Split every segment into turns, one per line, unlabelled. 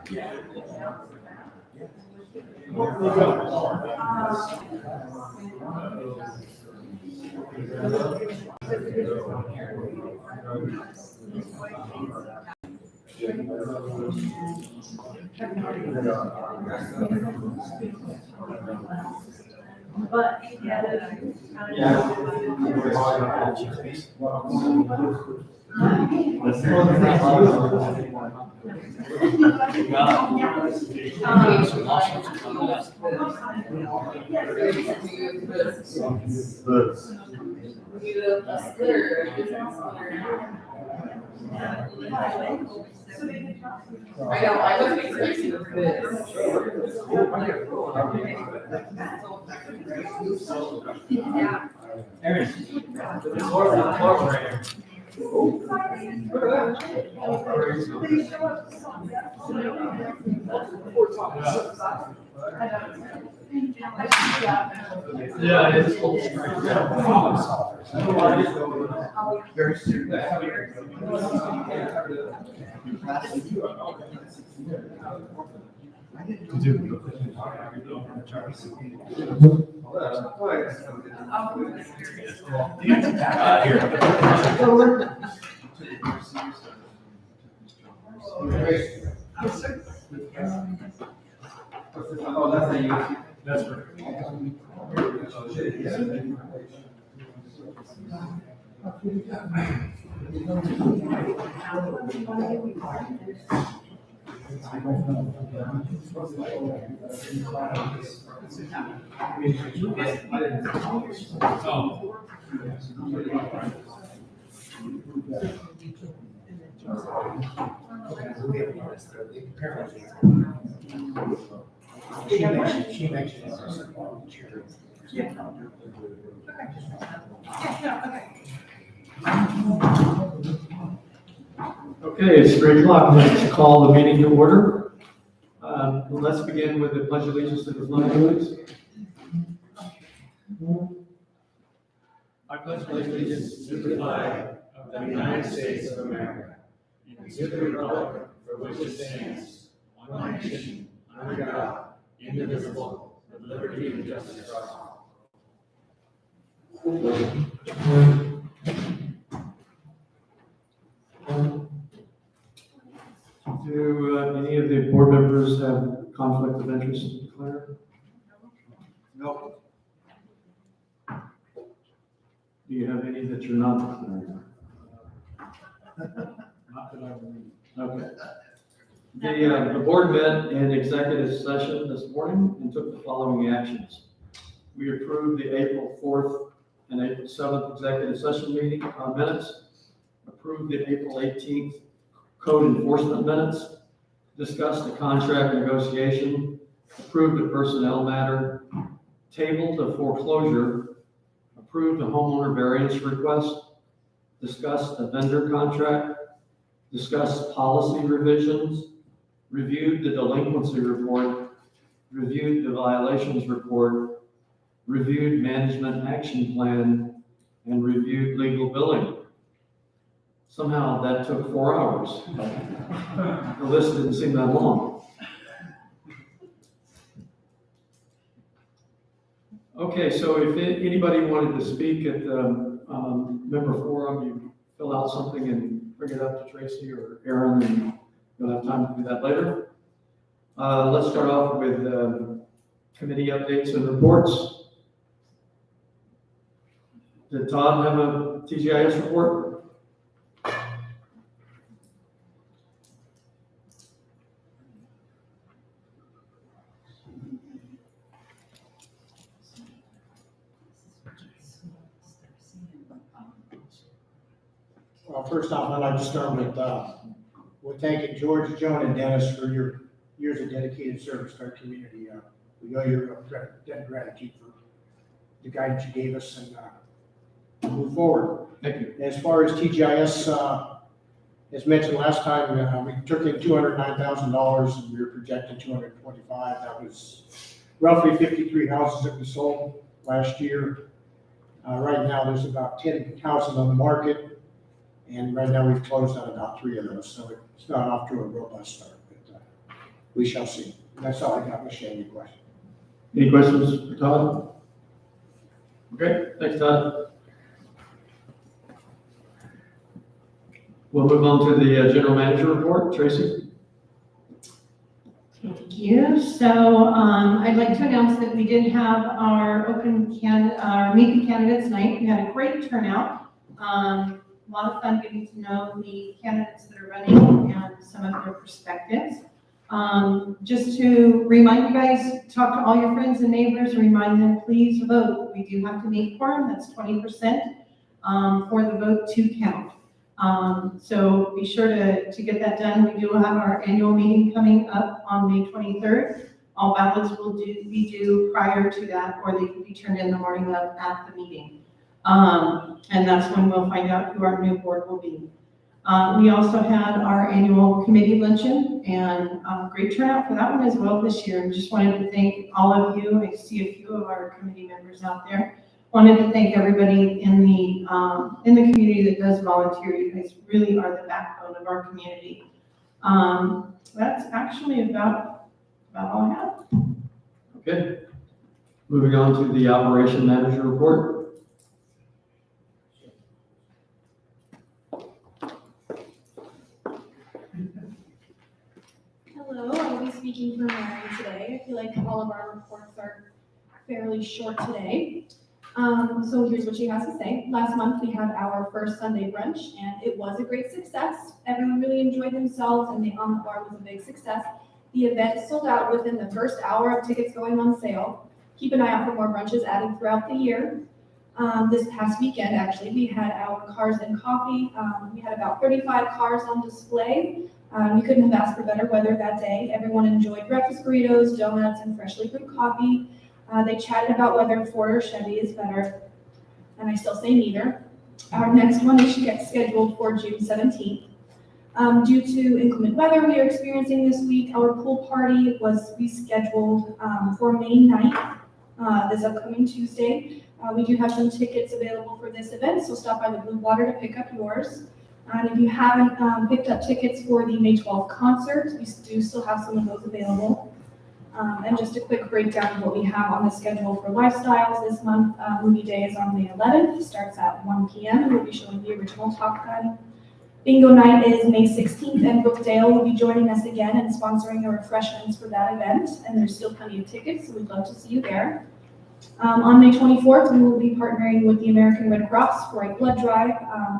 But
I know, I wasn't expecting this. Yeah.
Aaron, the floor right here. Yeah, it is. Very soon. Oh, that's a you. That's right. She mentioned. Okay, it's 3:00. Let's call the meeting to order. Let's begin with the pledge of allegiance to the flag, please. I pledge allegiance to the flag of the United States of America and to the republic for which it stands, one nation, under God, indivisible, with liberty and justice for all. Do any of the board members have conflict of interest to declare? No. Do you have any that you're not declaring? Not that I believe. Okay. The board met in executive session this morning and took the following actions. We approved the April 4th and April 7th executive session meeting minutes, approved the April 18th code enforcement minutes, discussed the contract negotiation, approved a personnel matter, tabled a foreclosure, approved a homeowner variance request, discussed a vendor contract, discussed policy revisions, reviewed the delinquency report, reviewed the violations report, reviewed management action plan, and reviewed legal billing. Somehow that took 4 hours. The list didn't seem that long. Okay, so if anybody wanted to speak at the member forum, you fill out something and bring it up to Tracy or Aaron, and you'll have time to do that later. Let's start off with committee updates and reports. Did Todd have a TGIS report?
Well, first off, I'd like to start with thanking George, Joan, and Dennis for your years of dedicated service to our community. We owe you debt gratitude for the guidance you gave us and move forward.
Thank you.
As far as TGIS, as mentioned last time, we took in $209,000 and we were projecting $225,000. That was roughly 53 houses that we sold last year. Right now, there's about 10 houses on the market. And right now we've closed on about 3 of those, so it's not off to a robust start. But we shall see. That's all I got, Mr. Chairman, your question.
Any questions for Todd? Okay, thanks, Todd. We'll move on to the general manager report. Tracy?
Thank you. So I'd like to announce that we did have our our meet the candidates night. We had a great turnout. A lot of fun getting to know the candidates that are running and some of their perspectives. Just to remind you guys, talk to all your friends and neighbors, remind them, please vote. We do have to meet quorum, that's 20% for the vote to count. So be sure to get that done. We do have our annual meeting coming up on May 23rd. All ballots will be due prior to that, or they can be turned in the morning of at the meeting. And that's when we'll find out who our new board will be. We also had our annual committee luncheon, and great turnout for that one as well this year. And just wanted to thank all of you. I see a few of our committee members out there. Wanted to thank everybody in the community that does volunteer. You guys really are the backbone of our community. That's actually about all I have.
Okay. Moving on to the operation manager report.
Hello, I will be speaking for Mary today. I feel like all of our reports are fairly short today. So here's what she has to say. Last month we had our first Sunday brunch and it was a great success. Everyone really enjoyed themselves and the on the bar was a big success. The event sold out within the first hour of tickets going on sale. Keep an eye out for more brunches added throughout the year. This past weekend, actually, we had our Cars and Coffee. We had about 35 cars on display. We couldn't have asked for better weather that day. Everyone enjoyed breakfast burritos, donuts, and freshly brewed coffee. They chatted about whether Ford or Chevy is better, and I still say neither. Our next one is scheduled for June 17th. Due to inclement weather we are experiencing this week, our pool party was rescheduled for May 9th, this upcoming Tuesday. We do have some tickets available for this event, so stop by the Blue Water to pick up yours. And if you haven't picked up tickets for the May 12th concert, we do still have some of those available. And just a quick breakdown of what we have on the schedule for Lifestyles this month. Movie Day is on May 11th, starts at 1 p.m. and we'll be showing the original Top Gun. Bingo Night is May 16th, and Brookdale will be joining us again and sponsoring the refreshments for that event. And there's still plenty of tickets, so we'd love to see you there. On May 24th, we will be partnering with the American Red Cross for a blood drive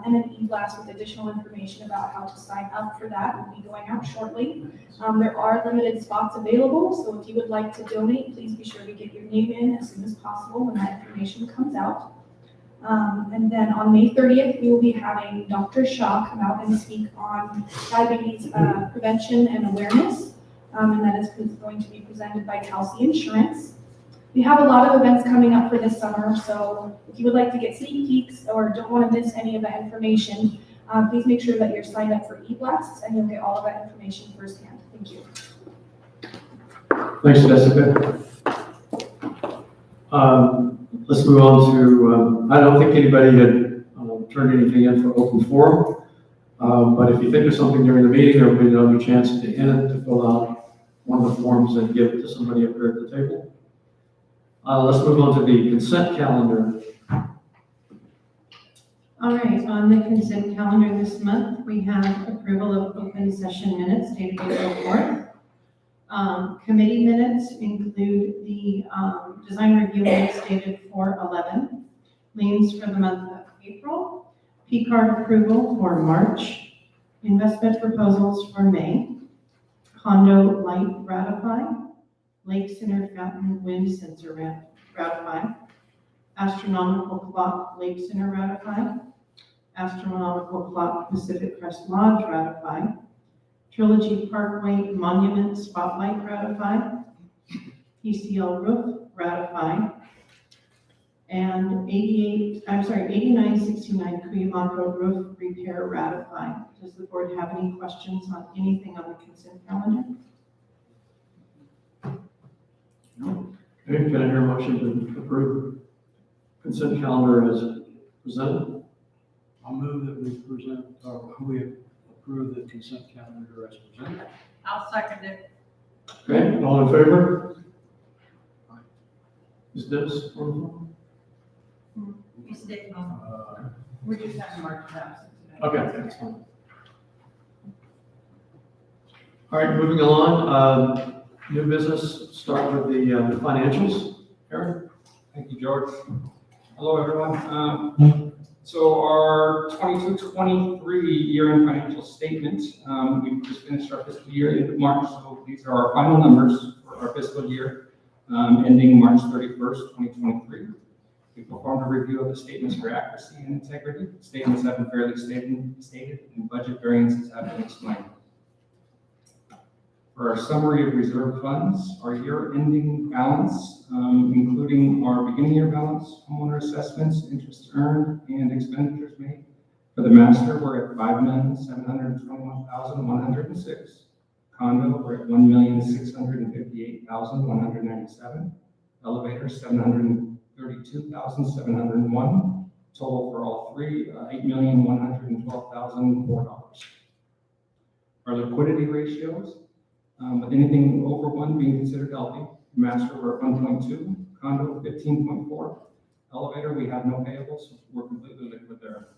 and an e-blast with additional information about how to sign up for that. Will be going out shortly. There are limited spots available, so if you would like to donate, please be sure to get your name in as soon as possible when that information comes out. And then on May 30th, we will be having Dr. Shaw come out and speak on diabetes prevention and awareness, and that is going to be presented by Kelsey Insurance. We have a lot of events coming up for this summer, so if you would like to get sneak peeks or don't want to miss any of that information, please make sure that you're signed up for e-blasts and you'll get all of that information firsthand. Thank you.
Thanks, Jessica. Let's move on to, I don't think anybody had turned anything in for open forum, but if you think of something during the meeting, there will be another chance at the end to fill out one of the forms and give it to somebody up here at the table. Let's move on to the consent calendar.
All right, on the consent calendar this month, we have approval of open session minutes dated April 4th. Committee minutes include the design review minutes dated 4/11, liens for the month of April, P-card approval for March, investment proposals for May, condo light ratify, Lake Center Fountain Wind Sensor ratify, astronomical clock Lake Center ratify, astronomical clock Pacific Crest Lodge ratify, Trilogy Parkway Monument Spotlight ratify, PCL roof ratify, and 8969 Cuyamaco roof repair ratify. Does the board have any questions on anything on the consent calendar?
Okay, can I hear a motion to approve consent calendar as presented?
I'll move that we approve the consent calendar as presented.
I'll second it.
Okay, all in favor? Is this?
You stay home. We just have to mark it absent today.
Okay, that's fine. All right, moving along, new business, start with the financials. Aaron?
Thank you, George. Hello, everyone. So our 22-23 year-end financial statement, we just finished our fiscal year end of March, so these are our final numbers for our fiscal year ending March 31st, 2023. We performed a review of the statements for accuracy and integrity. Statements have been fairly stated, and budget variances have been explained. For our summary of reserve funds, our year-ending balance, including our beginning year balance, homeowner assessments, interest earned, and expenditures made. For the master, we're at $5,721,106. Condo, we're at $1,658,197. Elevator, $732,701. Total for all three, $8,112,004. Our liquidity ratios, with anything over 1 being considered healthy. Master, we're at 1.2, condo 15.4. Elevator, we have no payables, we're completely liquid there.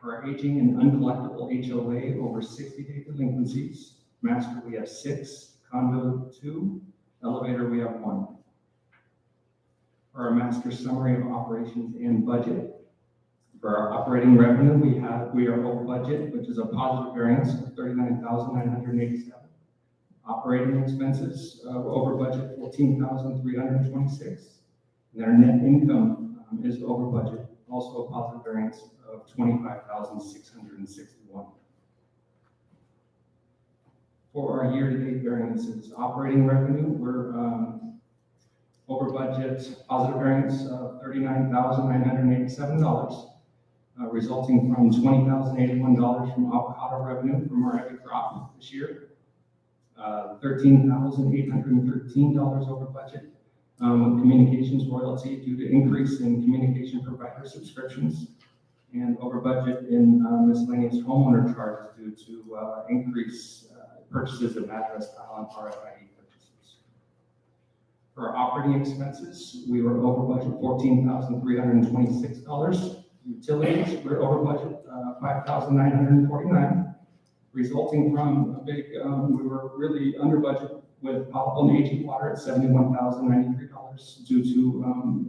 For our aging and uncollectible HOA over 60-day delinquencies, master, we have 6, condo 2, elevator, we have 1. For our master summary of operations and budget, for our operating revenue, we are over budget, which is a positive variance of $39,987. Operating expenses, over budget, $14,326. And our net income is over budget, also a positive variance of $25,661. For our year-to-date variances, operating revenue, we're over budget, positive variance of $39,987. Resulting from $20,081 from avocado revenue from our heavy crop this year, $13,813 over budget with communications royalty due to increase in communication provider subscriptions, and over budget in miscellaneous homeowner charges due to increase purchases of address tile and RFID purchases. For our operating expenses, we were over budget $14,326. Utilities, we're over budget, $5,949, resulting from a big, we were really under budget with potable and aging water at $71,093 due to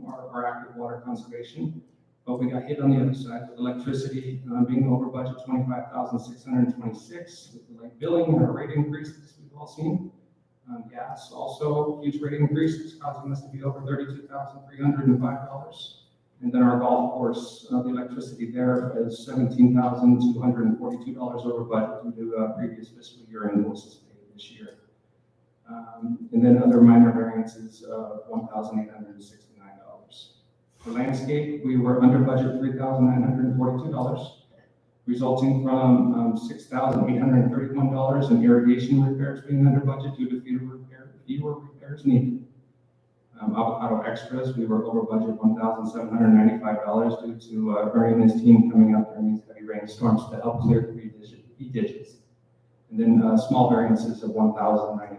our active water conservation. But we got hit on the other side with electricity being over budget, $25,626, with the late billing and our rate increases we've all seen. Gas, also huge rate increases, causing us to be over $32,305. And then our golf course, the electricity there is $17,242 over budget due to previous fiscal year invoices paid this year. And then other minor variances of $1,869. For landscape, we were under budget $3,942, resulting from $6,831 in irrigation repairs being under budget due to fewer repairs needed. Avocado extras, we were over budget $1,795 due to Bernie and his team coming out during these heavy rainstorms to help clear the ditches. And then small variances of $1,094.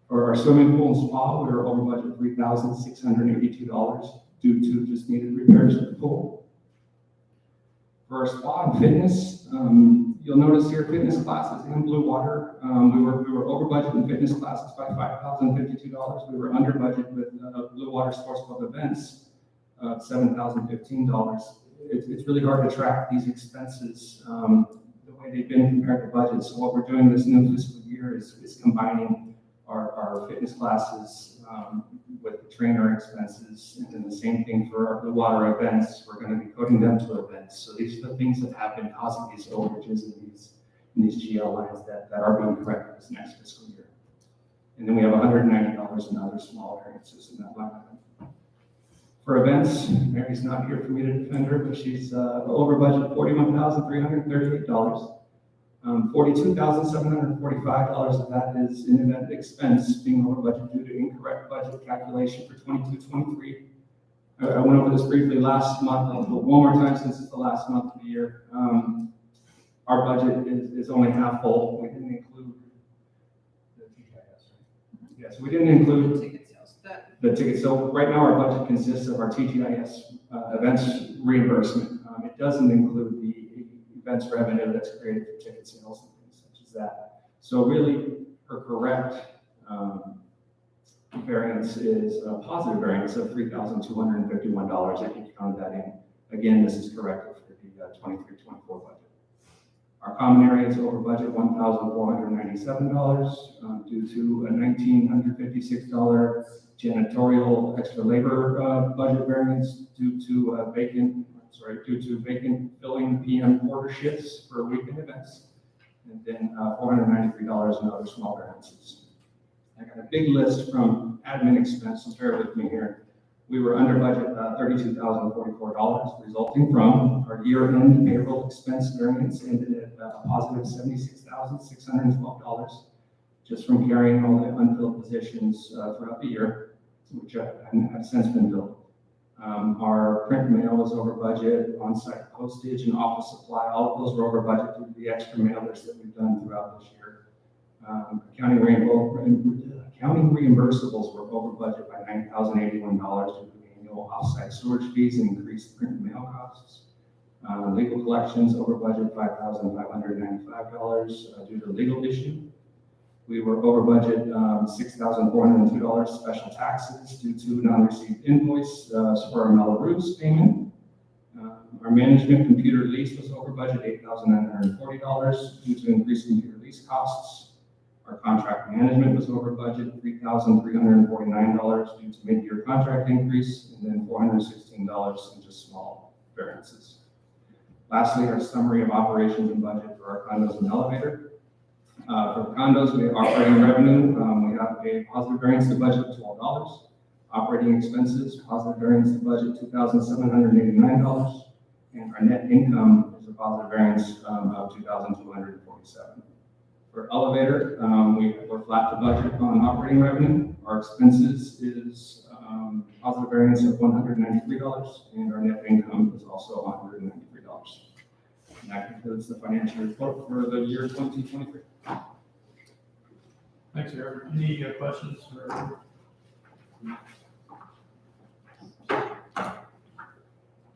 For our swimming pool and spa, we were over budget $3,682 due to just needed repairs to the pool. For our spa and fitness, you'll notice here fitness classes in Blue Water. We were over budget in fitness classes by $5,052. We were under budget with Blue Water Sports Club events of $7,015. It's really hard to track these expenses the way they've been compared to budget. So what we're doing this new fiscal year is combining our fitness classes with the trainer expenses, and then the same thing for our Blue Water events. We're going to be coding them to events. So these are the things that have been causing these overages in these GL lines that are being corrected this next fiscal year. And then we have $190 in other small variances in that line item. For events, Mary's not here for me to defend her, but she's over budget $41,338. $42,745 of that is in event expense being over budget due to incorrect budget calculation for 22-23. I went over this briefly last month, but one more time since it's the last month of the year. Our budget is only half full. We didn't include Yes, we didn't include
Ticket sales, that,
the tickets. So right now our budget consists of our TGIS events reimbursement. It doesn't include the events revenue that's created for ticket sales and things such as that. So really, her correct variance is a positive variance of $3,251 if you count that in. Again, this is corrected for the 23-24 budget. Our common area is over budget $1,497 due to a $1,956 janitorial extra labor budget variance due to vacant filling PM quarter shifts for weekend events, and then $493 in other small variances. I got a big list from admin expense, so bear with me here. We were under budget $32,044, resulting from our year-end payroll expense variance ended at a positive $76,612, just from carrying all the unfilled positions throughout the year, which have since been filled. Our print mail was over budget, on-site postage and office supply, all of those were over budget due to the extra mailers that we've done throughout this year. Accounting reimbursables were over budget by $9,081 due to the annual off-site storage fees and increased print and mail costs. Legal collections over budget $5,595 due to legal issue. We were over budget $6,402 special taxes due to non-received invoice for our Melrose payment. Our management computer lease was over budget $8,940 due to increased computer lease costs. Our contract management was over budget $3,349 due to mid-year contract increase, and then $416 in just small variances. Lastly, our summary of operations and budget for our condos and elevator. For condos, we have operating revenue. We have a positive variance to budget of $12. Operating expenses, positive variance to budget $2,789. And our net income is a positive variance of $2,247. For elevator, we're flat to budget on operating revenue. Our expenses is positive variance of $193, and our net income is also $193. And that concludes the financial report for the year 2023.
Thanks, Eric. Any questions for?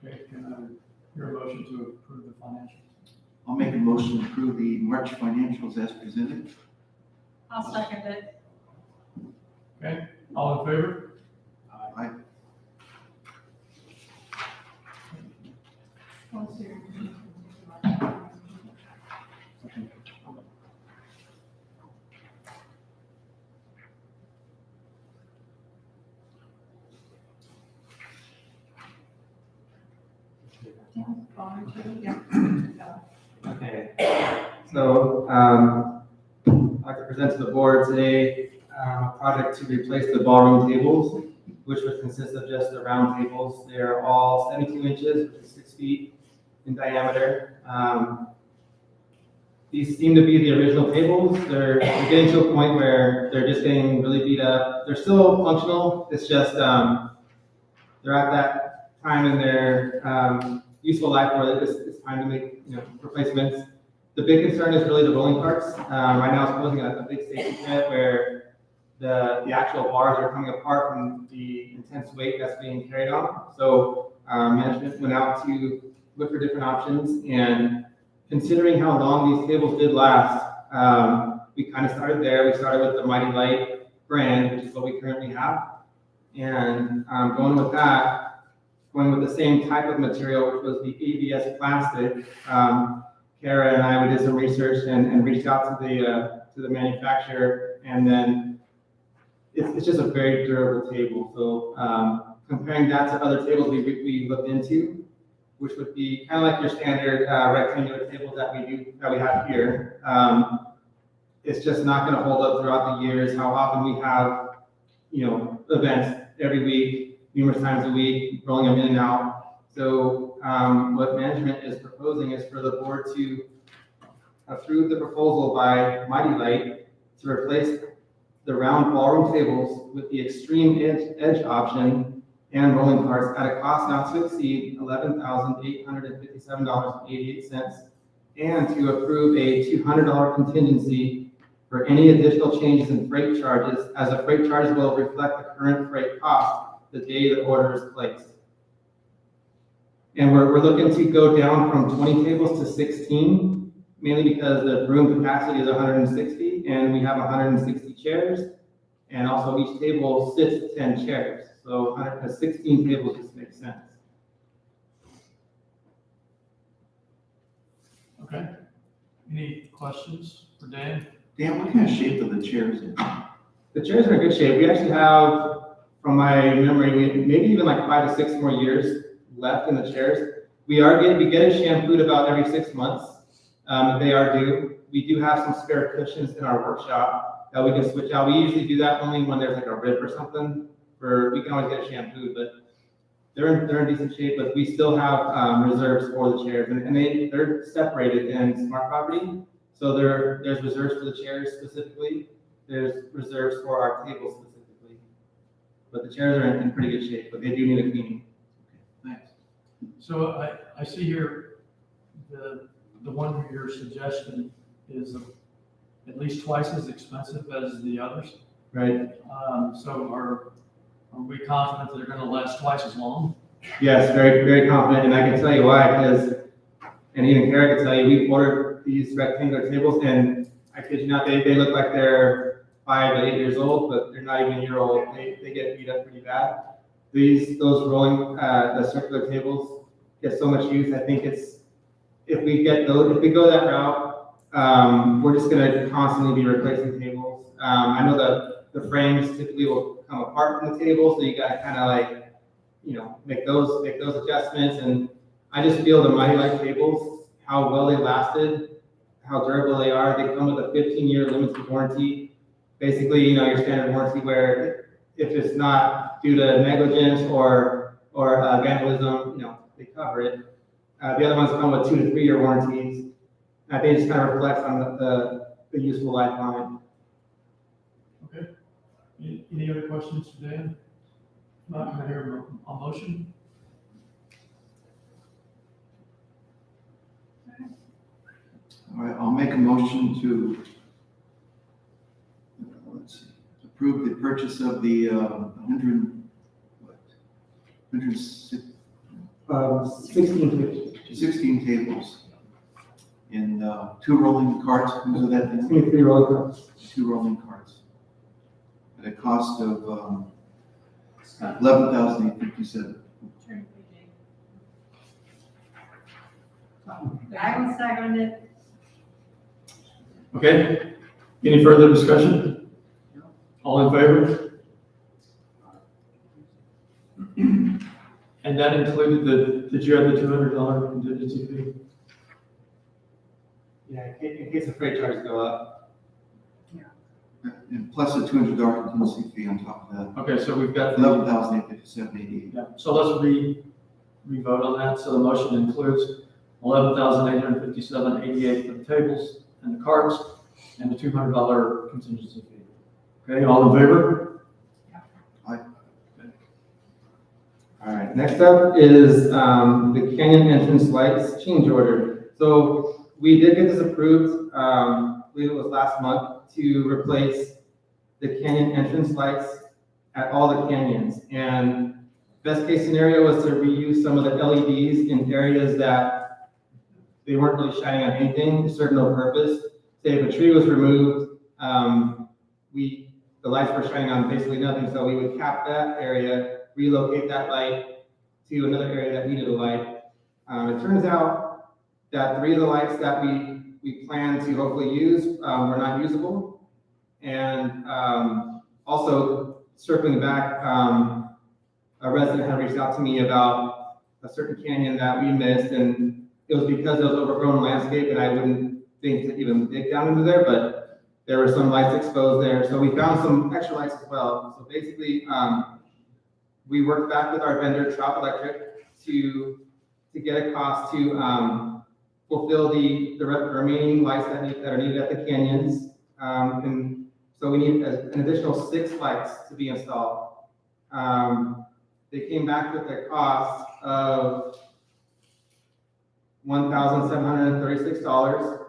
Okay, can I hear a motion to approve the financials?
I'll make a motion to approve the March financials as presented.
I'll second it.
Okay, all in favor?
Aye.
Okay, so I'd like to present to the board today a project to replace the ballroom tables, which would consist of just the round tables. They're all 72 inches, which is 6 feet in diameter. These seem to be the original tables. They're getting to a point where they're just getting really beat up. They're still functional. It's just they're at that time in their useful life where it's time to make replacements. The big concern is really the rolling carts. Right now, it's posing a big safety threat where the actual bars are coming apart from the intense weight that's being carried on. So management went out to look for different options, and considering how long these tables did last, we kind of started there. We started with the Mighty Light brand, which is what we currently have, and going with the same type of material, which was the ABS plastic. Kara and I, we did some research and reached out to the manufacturer, and then it's just a very durable table. So comparing that to other tables we looked into, which would be kind of like your standard rectangular tables that we have here, it's just not going to hold up throughout the years. How often we have events every week, numerous times a week, rolling them in and out. So what management is proposing is for the board to approve the proposal by Mighty Light to replace the round ballroom tables with the extreme edge option and rolling carts at a cost not to exceed $11,857.88, and to approve a $200 contingency for any additional changes in freight charges, as the freight charges will reflect the current freight cost the day the order is placed. And we're looking to go down from 20 tables to 16, mainly because the room capacity is 160, and we have 160 chairs, and also each table sits 10 chairs. So 16 tables just makes sense.
Okay. Any questions for Dan?
Dan, what kind of shape are the chairs in?
The chairs are in good shape. We actually have, from my memory, maybe even like 5 to 6 more years left in the chairs. We get it shampooed about every 6 months. They are due. We do have some spare cushions in our workshop that we can switch out. We usually do that only when there's like a rip or something, we can always get it shampooed, but they're in decent shape, but we still have reserves for the chairs, and they're separated in smart property. So there's reserves for the chairs specifically. There's reserves for our tables specifically. But the chairs are in pretty good shape, but they do need a cleaning.
Thanks.
So I see here, the one you're suggesting is at least twice as expensive as the others.
Right?
So are we confident that they're gonna last twice as long?
Yes, very, very confident, and I can tell you why, because, and even Kara can tell you, we ordered these rectangular tables, and I kid you not, they look like they're 5 to 8 years old, but they're not even a year old. They get beat up pretty bad. Those rolling, the circular tables get so much use. I think if we go that route, we're just gonna constantly be replacing tables. I know the frames typically will come apart from the table, so you gotta kind of like, make those adjustments. And I just feel the Mighty Light tables, how well they lasted, how durable they are. They come with a 15-year limited warranty. Basically, your standard warranty where if it's not due to negligence or vandalism, they cover it. The other ones come with 2 to 3 year warranties. I think it just kind of reflects on the useful life on
Okay. Any other questions for Dan? Not gonna hear a motion?
All right, I'll make a motion to, approve the purchase of the 16 tables in 2 rolling carts. Comes with that, Dan?
3 rolling carts.
2 rolling carts at a cost of $11,857.
I will second it.
Okay. Any further discussion? All in favor? And that included did you have the $200 contingency fee?
Yeah, in case the freight charges go up.
And plus a $200 contingency fee on top of that.
Okay, so we've got
$11,857.88.
yeah. So let's re-vote on that. So the motion includes $11,857.88 for the tables and the carts and the $200 contingency fee. Okay, all in favor?
Aye.
All right, next up is the canyon entrance lights change order. So we did get this approved, I believe it was last month, to replace the canyon entrance lights at all the canyons. And best case scenario was to reuse some of the LEDs in areas that they weren't really shining on anything, served no purpose. Say if a tree was removed, the lights were shining on basically nothing, so we would cap that area, relocate that light to another area that needed a light. It turns out that 3 of the lights that we plan to hopefully use were not usable. And also, circling back, a resident had reached out to me about a certain canyon that we missed, and it was because it was overgrown landscape, and I wouldn't think to even dig down into there, but there were some lights exposed there. So we found some extra lights as well. So basically, we worked back with our vendor, Trop Electric, to get a cost to fulfill the remaining lights that are needed at the canyons. And so we need an additional 6 lights to be installed. They came back with a cost of $1,736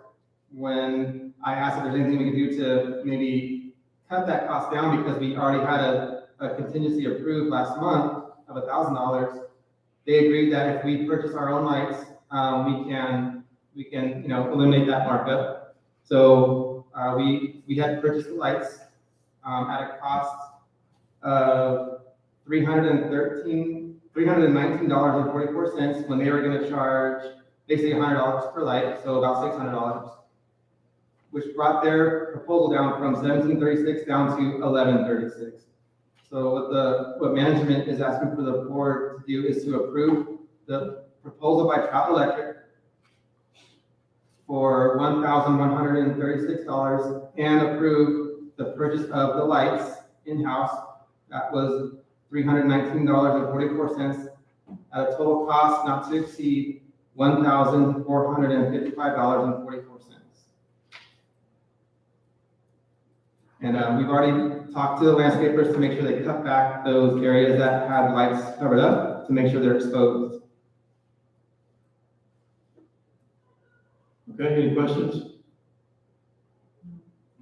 when I asked if there's anything we could do to maybe cut that cost down, because we already had a contingency approved last month of $1,000. They agreed that if we purchase our own lights, we can, eliminate that markup. So, we had purchased the lights, at a cost of $319.44, when they were gonna charge basically $100 per light, so about $600, which brought their proposal down from $1,736 down to $1,136. So what management is asking for the board to do is to approve the proposal by Travel Electric for $1,136 and approve the purchase of the lights in-house. That was $319.44 at a total cost not to exceed $1,455.44. And we've already talked to the landscapers to make sure they cut back those areas that had lights covered up to make sure they're exposed.
Okay, any questions?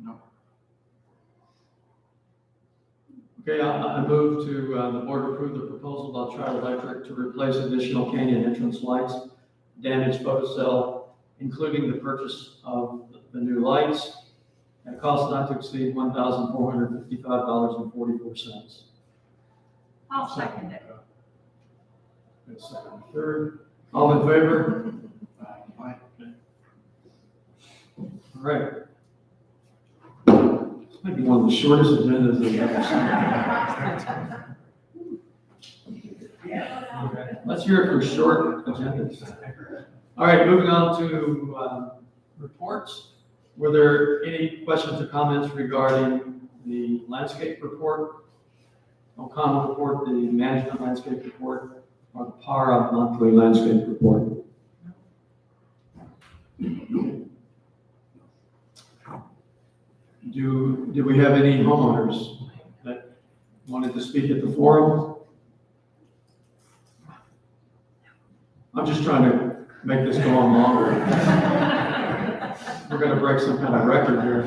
No.
Okay, I move to, the board approve the proposal by Charter Electric to replace additional canyon entrance lights, damaged photocell, including the purchase of the new lights, at a cost not to exceed $1,455.44.
I'll second it.
Wait a second, third. All in favor?
Aye.
All right. This might be one of the shortest agendas I've ever seen. Let's hear it for short agendas. All right, moving on to reports. Were there any questions or comments regarding the landscape report, OCOM report, the management landscape report, or the PARA monthly landscape report? Did we have any homeowners that wanted to speak at the forum? I'm just trying to make this go on longer. We're gonna break some kind of record here.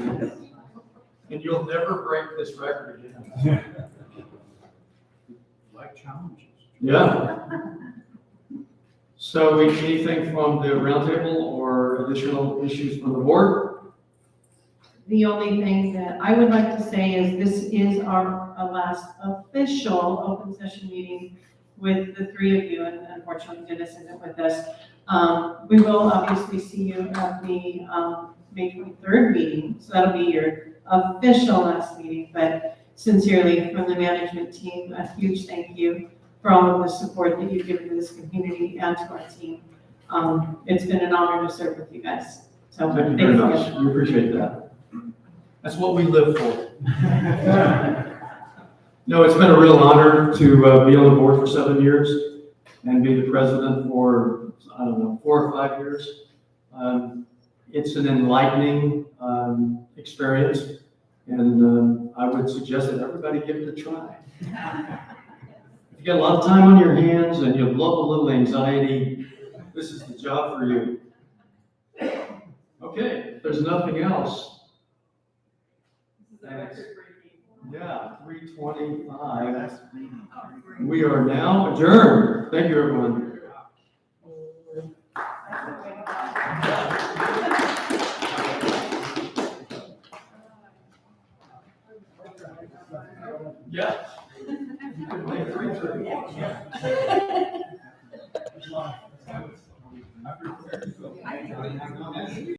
And you'll never break this record again.
Like challenges.
Yeah. So anything from the roundtable or additional issues from the board?
The only thing that I would like to say is this is our last official open session meeting with the three of you, and unfortunately Dennis isn't with us. We will obviously see you at the May 23rd meeting, so that'll be your official last meeting, but sincerely from the management team, a huge thank you for all of the support that you've given to this community and to our team. It's been an honor to serve with you guys. So
Thank you very much. We appreciate that. That's what we live for. No, it's been a real honor to be on the board for 7 years and be the president for, 4 or 5 years. It's an enlightening experience, and I would suggest that everybody give it a try. If you got a lot of time on your hands and you love a little anxiety, this is the job for you. Okay, if there's nothing else. Yeah, 3:25. We are now adjourned. Thank you, everyone. Yeah. You could make 3:30.